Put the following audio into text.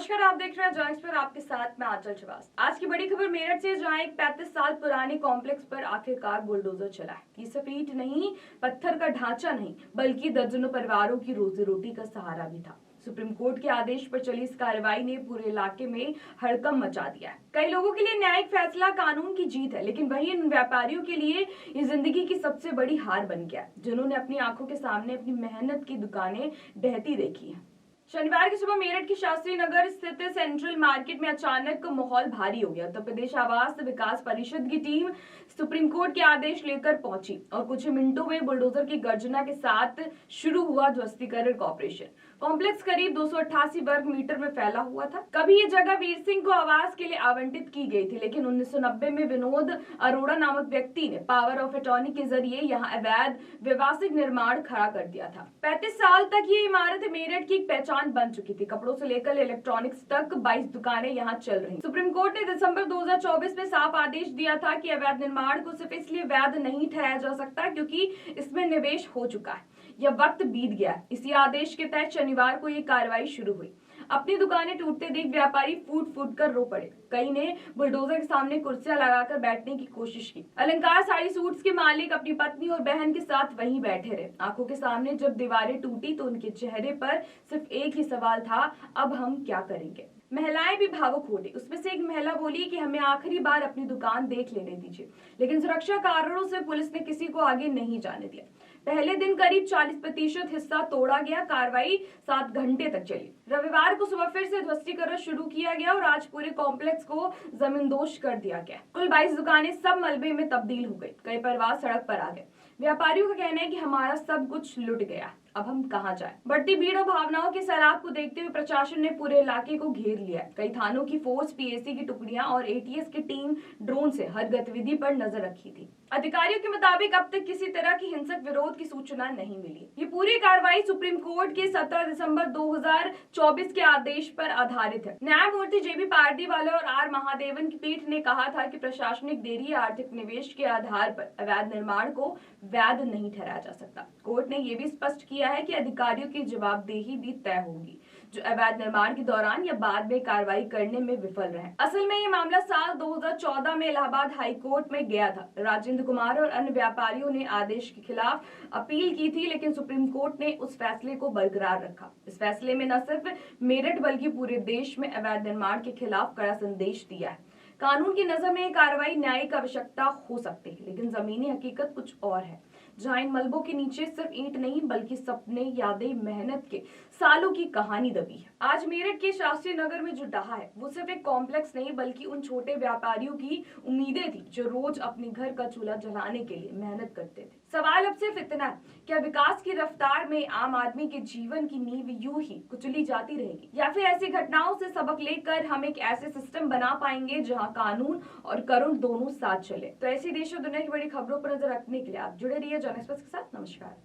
नमस्कार, आप देख रहे हैं जॉइंट्स पर। आपके साथ मैं आंचल श्रीवास। आज की बड़ी खबर मेरठ से, जहां एक 35 साल पुराने कॉम्प्लेक्स पर आखिरकार बुलडोजर चला है। ये सिर्फ ईंट नहीं, पत्थर का ढांचा नहीं, बल्कि दर्जनों परिवारों की रोजी रोटी का सहारा भी था। सुप्रीम कोर्ट के आदेश पर चली इस कार्रवाई ने पूरे इलाके में हड़कंप मचा दिया है। कई लोगों के लिए न्यायिक फैसला कानून की जीत है, लेकिन वहीं इन व्यापारियों के लिए ये जिंदगी की सबसे बड़ी हार बन गया, जिन्होंने अपनी आंखों के सामने अपनी मेहनत की दुकानें ढहती देखी हैं। शनिवार की सुबह मेरठ की शास्त्री नगर स्थित सेंट्रल मार्केट में अचानक माहौल भारी हो गया। उत्तर प्रदेश आवास विकास परिषद की टीम सुप्रीम कोर्ट के आदेश लेकर पहुंची और कुछ ही मिनटों में बुलडोजर की गर्जना के साथ शुरू हुआ ध्वस्तीकरण का ऑपरेशन। कॉम्प्लेक्स करीब 288 वर्ग मीटर में फैला हुआ था। कभी ये जगह वीर सिंह को आवास के लिए आवंटित की गई थी, लेकिन 1990 में विनोद अरोड़ा नामक व्यक्ति ने पावर ऑफ अटॉर्नी के जरिए यहाँ अवैध व्यवसायिक निर्माण खड़ा कर दिया था। 35 साल तक ये इमारत मेरठ की एक पहचान बन चुकी थी। कपड़ों से लेकर इलेक्ट्रॉनिक्स तक 22 दुकानें यहाँ चल रही। सुप्रीम कोर्ट ने दिसंबर 2024 में साफ आदेश दिया था कि अवैध निर्माण को सिर्फ इसलिए वैध नहीं ठहराया जा सकता क्योंकि इसमें निवेश हो चुका है। यह वक्त बीत गया। इसी आदेश के तहत शनिवार को ये कार्रवाई शुरू हुई। अपनी दुकानें टूटते देख व्यापारी फूट फूट कर रो पड़े। कई ने बुलडोजर के सामने कुर्सियां लगाकर बैठने की कोशिश की। अलंकार साड़ी सूट्स के मालिक अपनी पत्नी और बहन के साथ वहीं बैठे रहे। आंखों के सामने जब दीवारें टूटी तो उनके चेहरे पर सिर्फ एक ही सवाल था, अब हम क्या करेंगे। महिलाएं भी भावुक हो गई। उसमें से एक महिला बोली कि हमें आखिरी बार अपनी दुकान देख लेने दीजिए, लेकिन सुरक्षा कारणों से पुलिस ने किसी को आगे नहीं जाने दिया। पहले दिन करीब 40% हिस्सा तोड़ा गया। कार्रवाई 7 घंटे तक चली। रविवार को सुबह फिर से ध्वस्तीकरण शुरू किया गया और आज पूरे कॉम्प्लेक्स को जमींदोज कर दिया गया। कुल 22 दुकानें सब मलबे में तब्दील हो गई। कई परिवार सड़क पर आ गए। व्यापारियों का कहना है कि हमारा सब कुछ लुट गया, अब हम कहां जाएं? बढ़ती भीड़ और भावनाओं के सैलाब को देखते हुए प्रशासन ने पूरे इलाके को घेर लिया। कई थानों की फोर्स, पीएसी की टुकड़ियां और एटीएस की टीम ड्रोन से हर गतिविधि पर नजर रखी थी। अधिकारियों के मुताबिक अब तक किसी तरह की हिंसक विरोध की सूचना नहीं मिली। ये पूरी कार्रवाई सुप्रीम कोर्ट के 17 दिसंबर 2024 के आदेश पर आधारित है। न्यायमूर्ति जेबी पारदीवाला और आर महादेवन की पीठ ने कहा था कि प्रशासनिक देरी या आर्थिक निवेश के आधार पर अवैध निर्माण को वैध नहीं ठहराया जा सकता। कोर्ट ने यह भी स्पष्ट किया है कि अधिकारियों की जवाबदेही भी तय होगी जो अवैध निर्माण के दौरान या बाद में कार्रवाई करने में विफल रहे। असल में ये मामला साल 2014 में इलाहाबाद हाई कोर्ट में गया था। राजेंद्र कुमार और अन्य व्यापारियों ने आदेश के खिलाफ अपील की थी, लेकिन सुप्रीम कोर्ट ने उस फैसले को बरकरार रखा। इस फैसले में न सिर्फ मेरठ बल्कि पूरे देश में अवैध निर्माण के खिलाफ कड़ा संदेश दिया है। कानून की नजर में ये कार्रवाई न्यायिक आवश्यकता हो सकती है, लेकिन जमीनी हकीकत कुछ और है, जहां इन मलबों के नीचे सिर्फ ईंट नहीं बल्कि सपने, यादें, मेहनत के सालों की कहानी दबी है। आज मेरठ के शास्त्री नगर में जो डहा है वो सिर्फ एक कॉम्प्लेक्स नहीं बल्कि उन छोटे व्यापारियों की उम्मीदें थी जो रोज अपने घर का चूल्हा जलाने के लिए मेहनत करते थे। सवाल अब सिर्फ इतना है, क्या विकास की रफ्तार में आम आदमी के जीवन की नींव यूं ही कुचली जाती रहेगी, या फिर ऐसी घटनाओं से सबक लेकर हम एक ऐसे सिस्टम बना पाएंगे जहां कानून और करुण दोनों साथ चले। तो ऐसी देश और दुनिया की बड़ी खबरों पर नजर रखने के लिए आप जुड़े रहिए जॉइंट्स के साथ। नमस्कार।